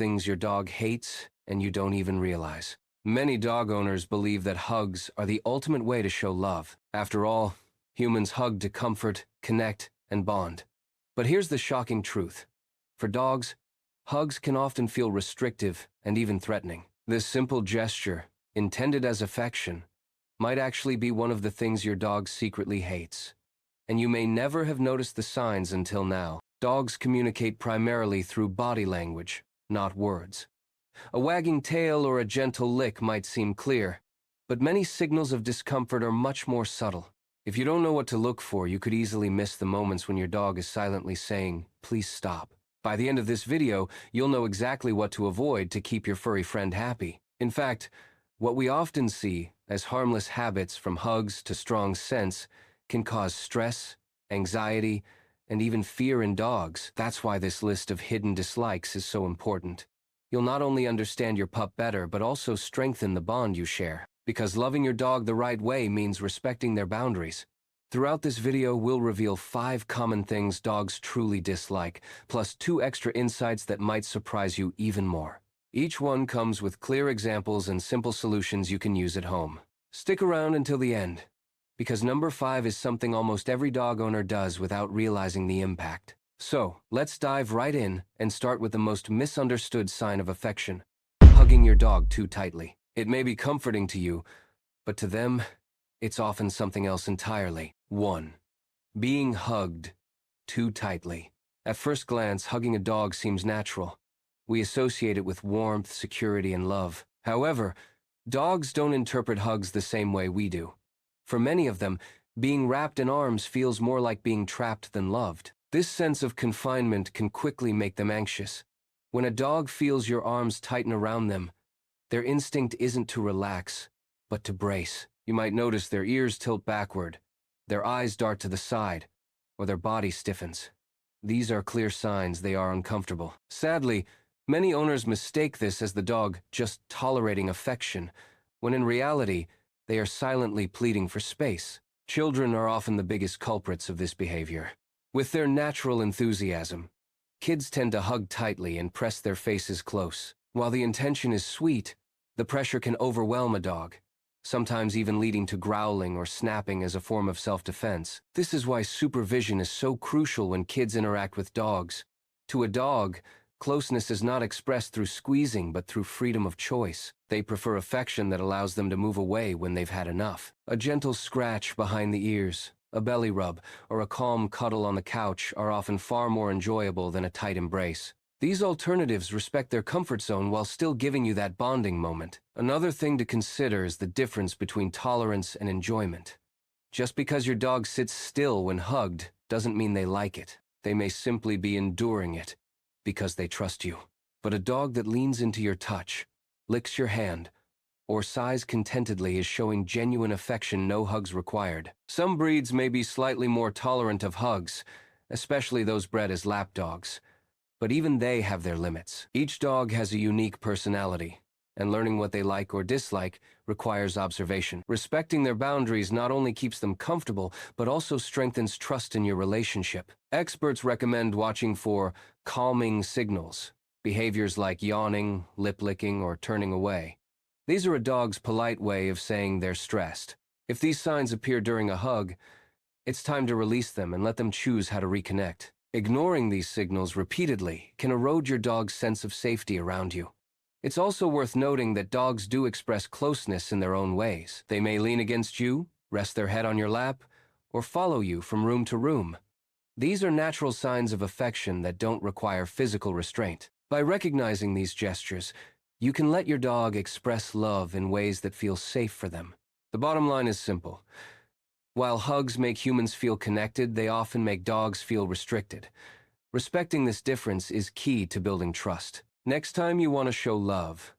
things your dog hates and you don't even realize. Many dog owners believe that hugs are the ultimate way to show love. After all, humans hug to comfort, connect, and bond. But here's the shocking truth. For dogs, hugs can often feel restrictive and even threatening. This simple gesture, intended as affection, might actually be one of the things your dog secretly hates. And you may never have noticed the signs until now. Dogs communicate primarily through body language, not words. A wagging tail or a gentle lick might seem clear, but many signals of discomfort are much more subtle. If you don't know what to look for, you could easily miss the moments when your dog is silently saying, "Please stop." By the end of this video, you'll know exactly what to avoid to keep your furry friend happy. In fact, what we often see as harmless habits, from hugs to strong scents, can cause stress, anxiety, and even fear in dogs. That's why this list of hidden dislikes is so important. You'll not only understand your pup better, but also strengthen the bond you share. Because loving your dog the right way means respecting their boundaries. Throughout this video, we'll reveal 5 common things dogs truly dislike, plus 2 extra insights that might surprise you even more. Each one comes with clear examples and simple solutions you can use at home. Stick around until the end, because number 5 is something almost every dog owner does without realizing the impact. So, let's dive right in and start with the most misunderstood sign of affection: hugging your dog too tightly. It may be comforting to you, but to them, it's often something else entirely. 1. Being hugged too tightly. At first glance, hugging a dog seems natural. We associate it with warmth, security, and love. However, dogs don't interpret hugs the same way we do. For many of them, being wrapped in arms feels more like being trapped than loved. This sense of confinement can quickly make them anxious. When a dog feels your arms tighten around them, their instinct isn't to relax, but to brace. You might notice their ears tilt backward, their eyes dart to the side, or their body stiffens. These are clear signs they are uncomfortable. Sadly, many owners mistake this as the dog just tolerating affection, when in reality, they are silently pleading for space. Children are often the biggest culprits of this behavior. With their natural enthusiasm, kids tend to hug tightly and press their faces close. While the intention is sweet, the pressure can overwhelm a dog, sometimes even leading to growling or snapping as a form of self-defense. This is why supervision is so crucial when kids interact with dogs. To a dog, closeness is not expressed through squeezing, but through freedom of choice. They prefer affection that allows them to move away when they've had enough. A gentle scratch behind the ears, a belly rub, or a calm cuddle on the couch are often far more enjoyable than a tight embrace. These alternatives respect their comfort zone while still giving you that bonding moment. Another thing to consider is the difference between tolerance and enjoyment. Just because your dog sits still when hugged doesn't mean they like it. They may simply be enduring it because they trust you. But a dog that leans into your touch, licks your hand, or sighs contentedly is showing genuine affection, no hugs required. Some breeds may be slightly more tolerant of hugs, especially those bred as lap dogs. But even they have their limits. Each dog has a unique personality, and learning what they like or dislike requires observation. Respecting their boundaries not only keeps them comfortable, but also strengthens trust in your relationship. Experts recommend watching for calming signals, behaviors like yawning, lip-licking, or turning away. These are a dog's polite way of saying they're stressed. If these signs appear during a hug, it's time to release them and let them choose how to reconnect. Ignoring these signals repeatedly can erode your dog's sense of safety around you. It's also worth noting that dogs do express closeness in their own ways. They may lean against you, rest their head on your lap, or follow you from room to room. These are natural signs of affection that don't require physical restraint. By recognizing these gestures, you can let your dog express love in ways that feel safe for them. The bottom line is simple. While hugs make humans feel connected, they often make dogs feel restricted. Respecting this difference is key to building trust. Next time you want to show love,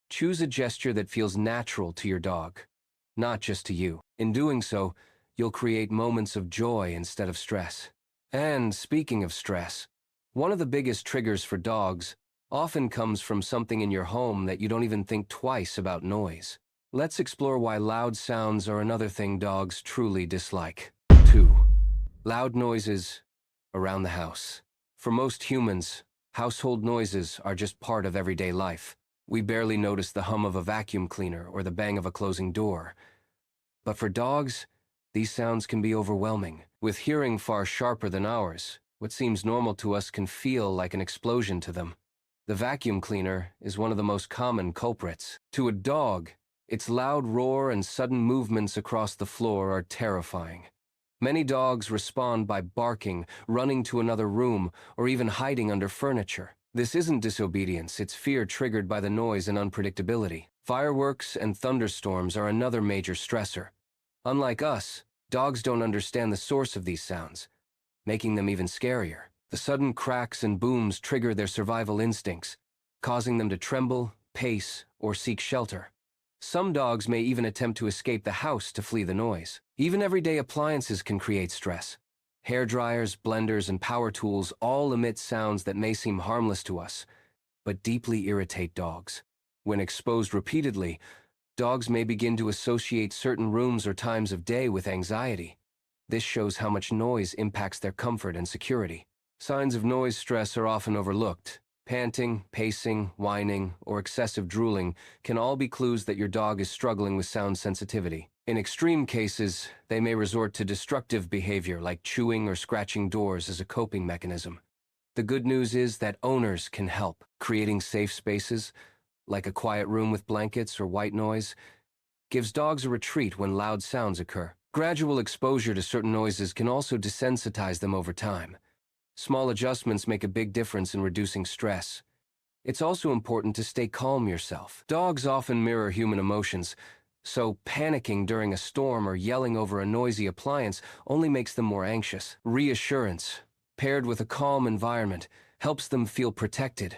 choose a gesture that feels natural to your dog, not just to you. In doing so, you'll create moments of joy instead of stress. And speaking of stress, one of the biggest triggers for dogs often comes from something in your home that you don't even think twice about: noise. Let's explore why loud sounds are another thing dogs truly dislike. 2. Loud noises around the house. For most humans, Household noises are just part of everyday life. We barely notice the hum of a vacuum cleaner or the bang of a closing door. But for dogs, these sounds can be overwhelming. With hearing far sharper than ours, what seems normal to us can feel like an explosion to them. The vacuum cleaner is one of the most common culprits. To a dog, its loud roar and sudden movements across the floor are terrifying. Many dogs respond by barking, running to another room, or even hiding under furniture. This isn't disobedience, it's fear triggered by the noise and unpredictability. Fireworks and thunderstorms are another major stressor. Unlike us, dogs don't understand the source of these sounds, making them even scarier. The sudden cracks and booms trigger their survival instincts, causing them to tremble, pace, or seek shelter. Some dogs may even attempt to escape the house to flee the noise. Even everyday appliances can create stress. Hair dryers, blenders, and power tools all emit sounds that may seem harmless to us, but deeply irritate dogs. When exposed repeatedly, dogs may begin to associate certain rooms or times of day with anxiety. This shows how much noise impacts their comfort and security. Signs of noise stress are often overlooked. Panting, pacing, whining, or excessive drooling can all be clues that your dog is struggling with sound sensitivity. In extreme cases, they may resort to destructive behavior like chewing or scratching doors as a coping mechanism. The good news is that owners can help. Creating safe spaces, like a quiet room with blankets or white noise, gives dogs a retreat when loud sounds occur. Gradual exposure to certain noises can also desensitize them over time. Small adjustments make a big difference in reducing stress. It's also important to stay calm yourself. Dogs often mirror human emotions, so panicking during a storm or yelling over a noisy appliance only makes them more anxious. Reassurance, paired with a calm environment, helps them feel protected.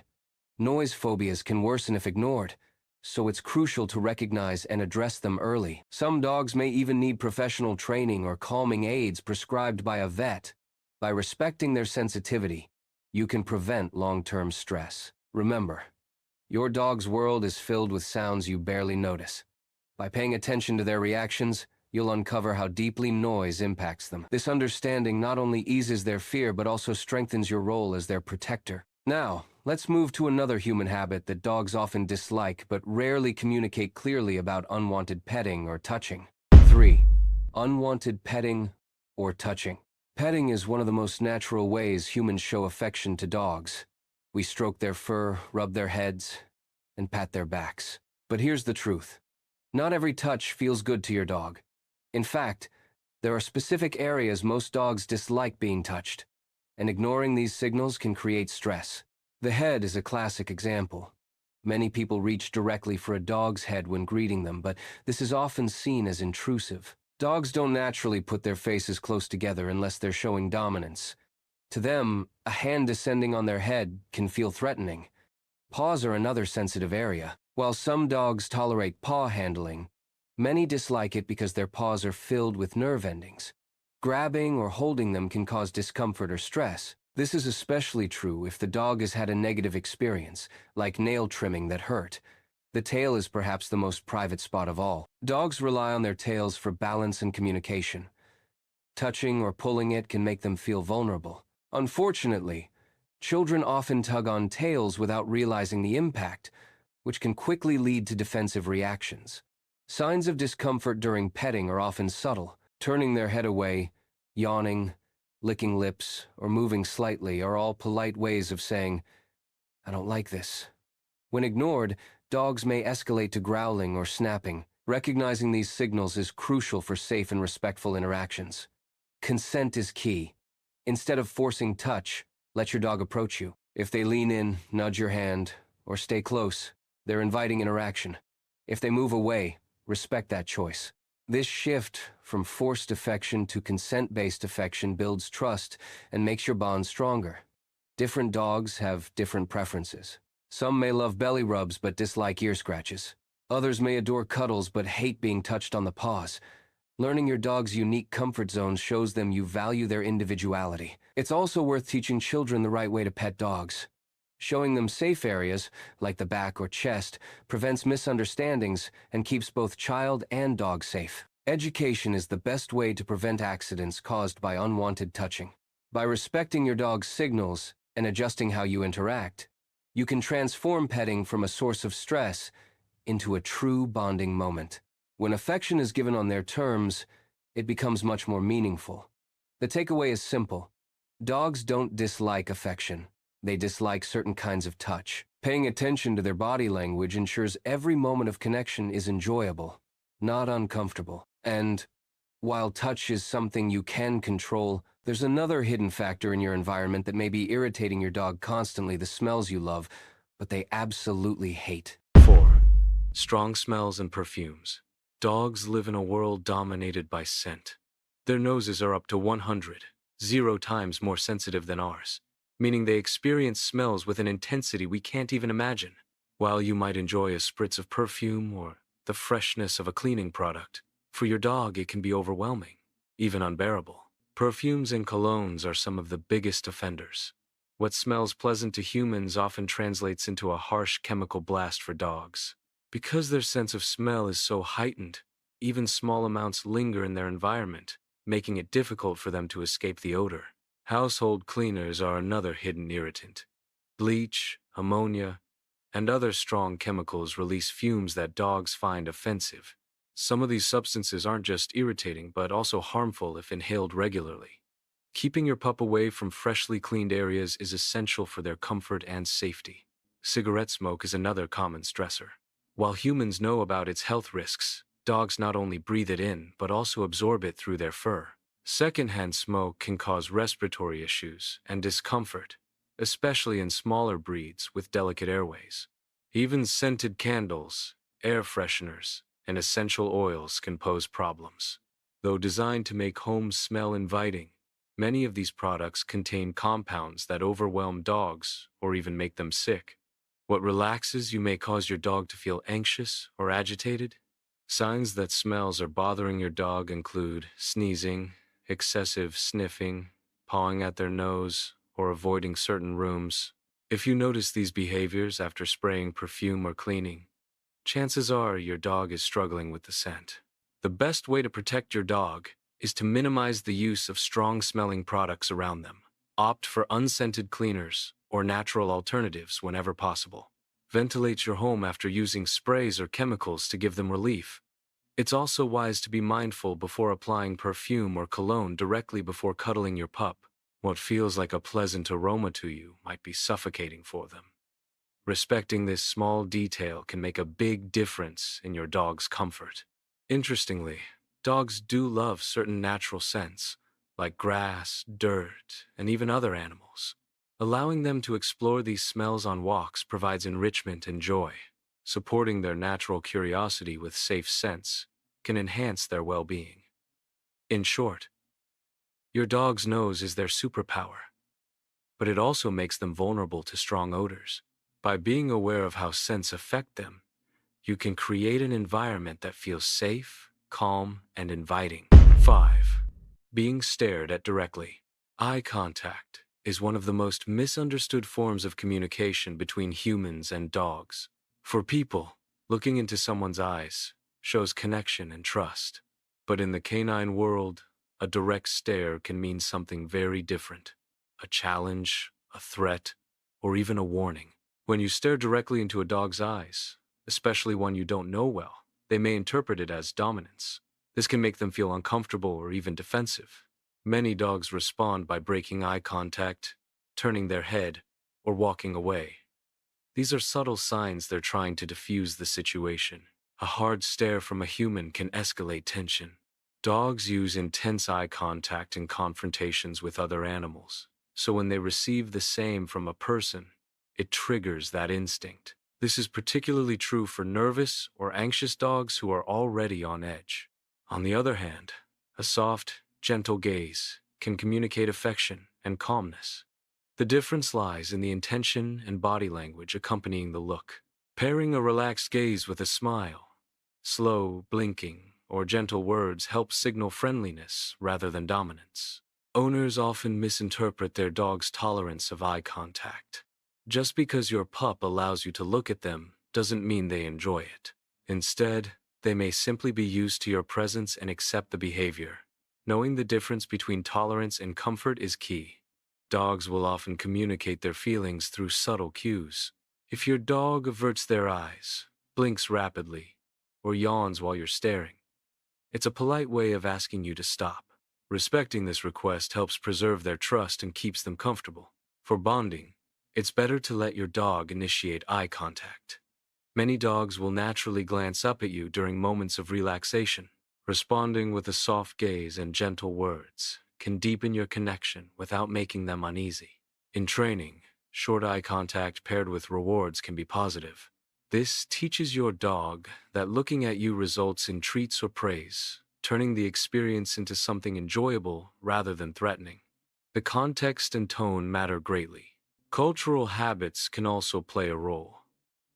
Noise phobias can worsen if ignored, so it's crucial to recognize and address them early. Some dogs may even need professional training or calming aids prescribed by a vet. By respecting their sensitivity, you can prevent long-term stress. Remember, your dog's world is filled with sounds you barely notice. By paying attention to their reactions, you'll uncover how deeply noise impacts them. This understanding not only eases their fear but also strengthens your role as their protector. Now, let's move to another human habit that dogs often dislike but rarely communicate clearly about: unwanted petting or touching. 3. Unwanted petting or touching. Petting is one of the most natural ways humans show affection to dogs. We stroke their fur, rub their heads, and pat their backs. But here's the truth. Not every touch feels good to your dog. In fact, there are specific areas most dogs dislike being touched, and ignoring these signals can create stress. The head is a classic example. Many people reach directly for a dog's head when greeting them, but this is often seen as intrusive. Dogs don't naturally put their faces close together unless they're showing dominance. To them, a hand descending on their head can feel threatening. Paws are another sensitive area. While some dogs tolerate paw handling, many dislike it because their paws are filled with nerve endings. Grabbing or holding them can cause discomfort or stress. This is especially true if the dog has had a negative experience, like nail trimming that hurt. The tail is perhaps the most private spot of all. Dogs rely on their tails for balance and communication. Touching or pulling it can make them feel vulnerable. Unfortunately, children often tug on tails without realizing the impact, which can quickly lead to defensive reactions. Signs of discomfort during petting are often subtle. Turning their head away, yawning, licking lips, or moving slightly are all polite ways of saying, "I don't like this." When ignored, dogs may escalate to growling or snapping. Recognizing these signals is crucial for safe and respectful interactions. Consent is key. Instead of forcing touch, let your dog approach you. If they lean in, nudge your hand, or stay close, they're inviting interaction. If they move away, respect that choice. This shift from forced affection to consent-based affection builds trust and makes your bond stronger. Different dogs have different preferences. Some may love belly rubs but dislike ear scratches. Others may adore cuddles but hate being touched on the paws. Learning your dog's unique comfort zones shows them you value their individuality. It's also worth teaching children the right way to pet dogs. Showing them safe areas, like the back or chest, prevents misunderstandings and keeps both child and dog safe. Education is the best way to prevent accidents caused by unwanted touching. By respecting your dog's signals, and adjusting how you interact, you can transform petting from a source of stress into a true bonding moment. When affection is given on their terms, it becomes much more meaningful. The takeaway is simple. Dogs don't dislike affection. They dislike certain kinds of touch. Paying attention to their body language ensures every moment of connection is enjoyable, not uncomfortable. And while touch is something you can control, there's another hidden factor in your environment that may be irritating your dog constantly: the smells you love, but they absolutely hate. 4. Strong smells and perfumes. Dogs live in a world dominated by scent. Their noses are up to 100 times more sensitive than ours, meaning they experience smells with an intensity we can't even imagine. While you might enjoy a spritz of perfume or the freshness of a cleaning product, for your dog it can be overwhelming, even unbearable. Perfumes and colognes are some of the biggest offenders. What smells pleasant to humans often translates into a harsh chemical blast for dogs. Because their sense of smell is so heightened, even small amounts linger in their environment, making it difficult for them to escape the odor. Household cleaners are another hidden irritant. Bleach, ammonia, and other strong chemicals release fumes that dogs find offensive. Some of these substances aren't just irritating but also harmful if inhaled regularly. Keeping your pup away from freshly cleaned areas is essential for their comfort and safety. Cigarette smoke is another common stressor. While humans know about its health risks, dogs not only breathe it in but also absorb it through their fur. Secondhand smoke can cause respiratory issues and discomfort, especially in smaller breeds with delicate airways. Even scented candles, air fresheners, and essential oils can pose problems. Though designed to make homes smell inviting, many of these products contain compounds that overwhelm dogs or even make them sick. What relaxes you may cause your dog to feel anxious or agitated. Signs that smells are bothering your dog include sneezing, excessive sniffing, pawing at their nose, or avoiding certain rooms. If you notice these behaviors after spraying perfume or cleaning, chances are your dog is struggling with the scent. The best way to protect your dog is to minimize the use of strong-smelling products around them. Opt for unscented cleaners or natural alternatives whenever possible. Ventilate your home after using sprays or chemicals to give them relief. It's also wise to be mindful before applying perfume or cologne directly before cuddling your pup. What feels like a pleasant aroma to you might be suffocating for them. Respecting this small detail can make a big difference in your dog's comfort. Interestingly, dogs do love certain natural scents, like grass, dirt, and even other animals. Allowing them to explore these smells on walks provides enrichment and joy. Supporting their natural curiosity with safe scents can enhance their well-being. In short, your dog's nose is their superpower, but it also makes them vulnerable to strong odors. By being aware of how scents affect them, you can create an environment that feels safe, calm, and inviting. 5. Being stared at directly. Eye contact is one of the most misunderstood forms of communication between humans and dogs. For people, looking into someone's eyes shows connection and trust. But in the canine world, a direct stare can mean something very different: a challenge, a threat, or even a warning. When you stare directly into a dog's eyes, especially one you don't know well, they may interpret it as dominance. This can make them feel uncomfortable or even defensive. Many dogs respond by breaking eye contact, turning their head, or walking away. These are subtle signs they're trying to diffuse the situation. A hard stare from a human can escalate tension. Dogs use intense eye contact in confrontations with other animals, so when they receive the same from a person, it triggers that instinct. This is particularly true for nervous or anxious dogs who are already on edge. On the other hand, a soft, gentle gaze can communicate affection and calmness. The difference lies in the intention and body language accompanying the look. Pairing a relaxed gaze with a smile, slow, blinking, or gentle words help signal friendliness rather than dominance. Owners often misinterpret their dog's tolerance of eye contact. Just because your pup allows you to look at them doesn't mean they enjoy it. Instead, they may simply be used to your presence and accept the behavior. Knowing the difference between tolerance and comfort is key. Dogs will often communicate their feelings through subtle cues. If your dog averts their eyes, blinks rapidly, or yawns while you're staring, it's a polite way of asking you to stop. Respecting this request helps preserve their trust and keeps them comfortable. For bonding, it's better to let your dog initiate eye contact. Many dogs will naturally glance up at you during moments of relaxation. Responding with a soft gaze and gentle words can deepen your connection without making them uneasy. In training, short eye contact paired with rewards can be positive. This teaches your dog that looking at you results in treats or praise, turning the experience into something enjoyable rather than threatening. The context and tone matter greatly. Cultural habits can also play a role.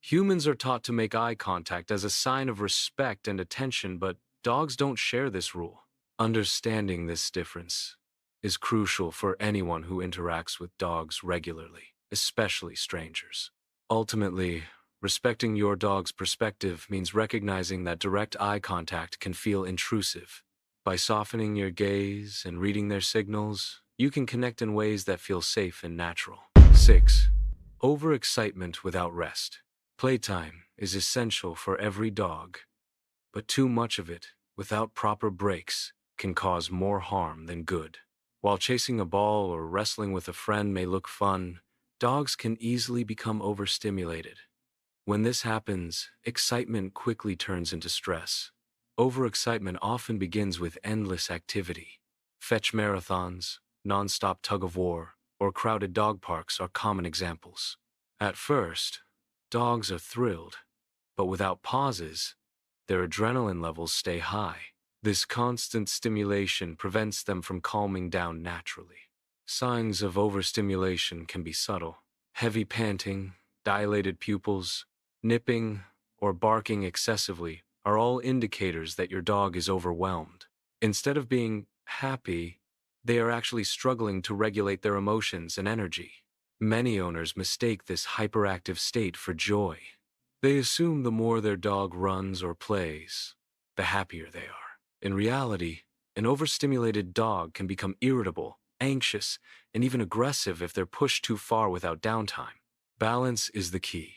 Humans are taught to make eye contact as a sign of respect and attention, but dogs don't share this rule. Understanding this difference is crucial for anyone who interacts with dogs regularly, especially strangers. Ultimately, respecting your dog's perspective means recognizing that direct eye contact can feel intrusive. By softening your gaze and reading their signals, you can connect in ways that feel safe and natural. 6. Overexcitement without rest. Playtime is essential for every dog, but too much of it, without proper breaks, can cause more harm than good. While chasing a ball or wrestling with a friend may look fun, dogs can easily become overstimulated. When this happens, excitement quickly turns into stress. Overexcitement often begins with endless activity. Fetch marathons, non-stop tug-of-war, or crowded dog parks are common examples. At first, dogs are thrilled, but without pauses, their adrenaline levels stay high. This constant stimulation prevents them from calming down naturally. Signs of overstimulation can be subtle. Heavy panting, dilated pupils, nipping, or barking excessively are all indicators that your dog is overwhelmed. Instead of being happy, they are actually struggling to regulate their emotions and energy. Many owners mistake this hyperactive state for joy. They assume the more their dog runs or plays, the happier they are. In reality, an overstimulated dog can become irritable, anxious, and even aggressive if they're pushed too far without downtime. Balance is the key.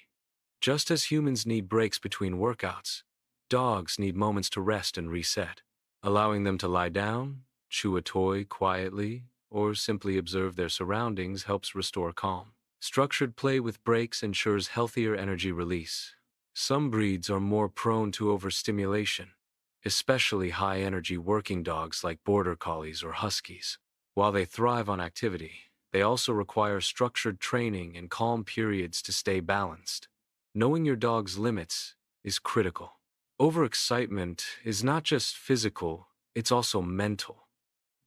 Just as humans need breaks between workouts, dogs need moments to rest and reset. Allowing them to lie down, chew a toy quietly, or simply observe their surroundings helps restore calm. Structured play with breaks ensures healthier energy release. Some breeds are more prone to overstimulation, especially high-energy working dogs like border collies or huskies. While they thrive on activity, they also require structured training and calm periods to stay balanced. Knowing your dog's limits is critical. Overexcitement is not just physical, it's also mental.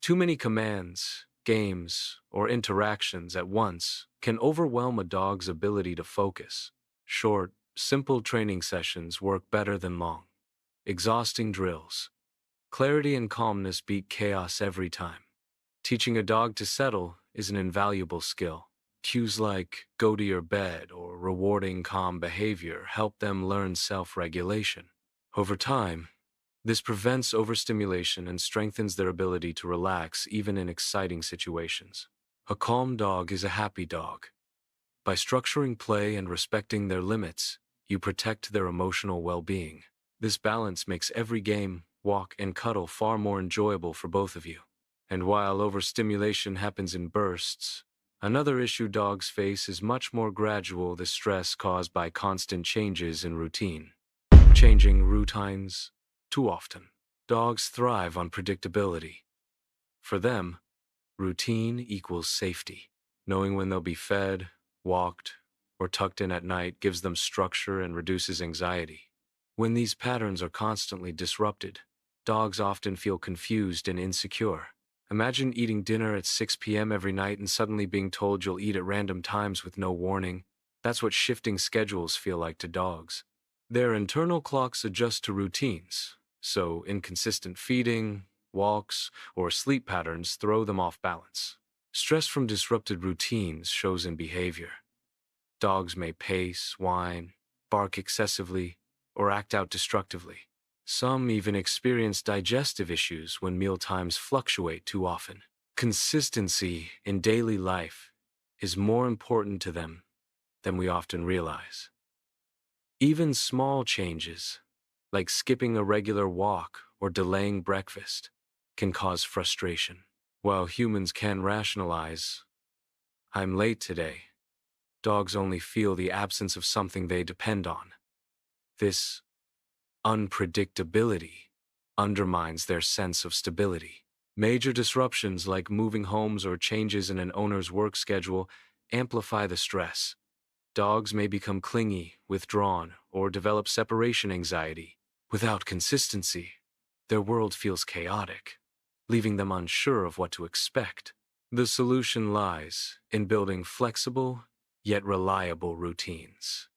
Too many commands, games, or interactions at once can overwhelm a dog's ability to focus. Short, simple training sessions work better than long, exhausting drills. Clarity and calmness beat chaos every time. Teaching a dog to settle is an invaluable skill. Cues like go to your bed or rewarding calm behavior help them learn self-regulation. Over time, this prevents overstimulation and strengthens their ability to relax even in exciting situations. A calm dog is a happy dog. By structuring play and respecting their limits, you protect their emotional well-being. This balance makes every game, walk, and cuddle far more enjoyable for both of you. And while overstimulation happens in bursts, another issue dogs face is much more gradual: the stress caused by constant changes in routine. Changing routines too often. Dogs thrive on predictability. For them, routine equals safety. Knowing when they'll be fed, walked, or tucked in at night gives them structure and reduces anxiety. When these patterns are constantly disrupted, dogs often feel confused and insecure. Imagine eating dinner at 6 p.m. every night and suddenly being told you'll eat at random times with no warning. That's what shifting schedules feel like to dogs. Their internal clocks adjust to routines, so inconsistent feeding, walks, or sleep patterns throw them off balance. Stress from disrupted routines shows in behavior. Dogs may pace, whine, bark excessively, or act out destructively. Some even experience digestive issues when meal times fluctuate too often. Consistency in daily life is more important to them than we often realize. Even small changes, like skipping a regular walk or delaying breakfast, can cause frustration. While humans can rationalize, "I'm late today," dogs only feel the absence of something they depend on. This unpredictability undermines their sense of stability. Major disruptions like moving homes or changes in an owner's work schedule amplify the stress. Dogs may become clingy, withdrawn, or develop separation anxiety. Without consistency, their world feels chaotic, leaving them unsure of what to expect. The solution lies in building flexible, yet reliable routines.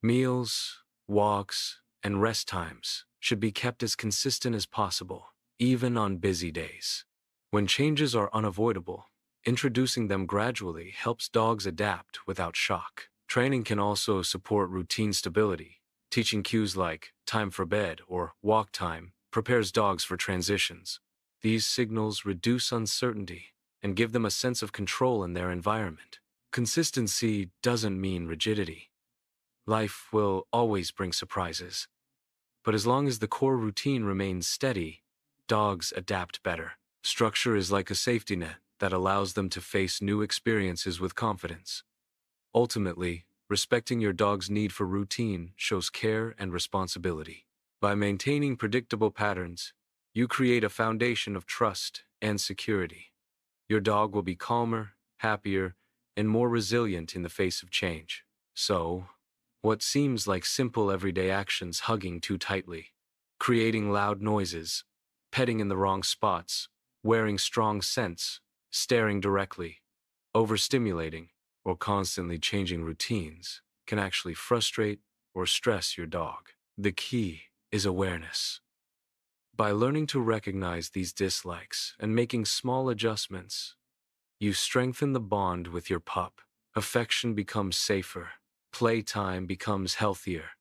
Meals, walks, and rest times should be kept as consistent as possible, even on busy days. When changes are unavoidable, introducing them gradually helps dogs adapt without shock. Training can also support routine stability. Teaching cues like time for bed or walk time prepares dogs for transitions. These signals reduce uncertainty and give them a sense of control in their environment. Consistency doesn't mean rigidity. Life will always bring surprises. But as long as the core routine remains steady, dogs adapt better. Structure is like a safety net that allows them to face new experiences with confidence. Ultimately, respecting your dog's need for routine shows care and responsibility. By maintaining predictable patterns, you create a foundation of trust and security. Your dog will be calmer, happier, and more resilient in the face of change. So, what seems like simple everyday actions, hugging too tightly, creating loud noises, petting in the wrong spots, wearing strong scents, staring directly, overstimulating, or constantly changing routines, can actually frustrate or stress your dog. The key is awareness. By learning to recognize these dislikes and making small adjustments, you strengthen the bond with your pup. Affection becomes safer, playtime becomes healthier,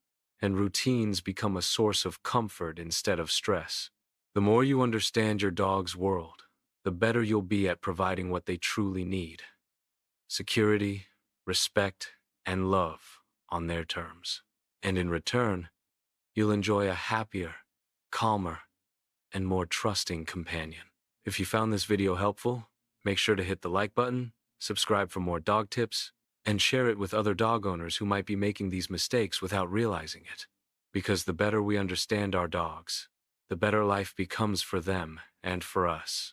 and routines become a source of comfort instead of stress. The more you understand your dog's world, the better you'll be at providing what they truly need: security, respect, and love on their terms. And in return, you'll enjoy a happier, calmer, and more trusting companion. If you found this video helpful, make sure to hit the like button, subscribe for more dog tips, and share it with other dog owners who might be making these mistakes without realizing it. Because the better we understand our dogs, the better life becomes for them and for us.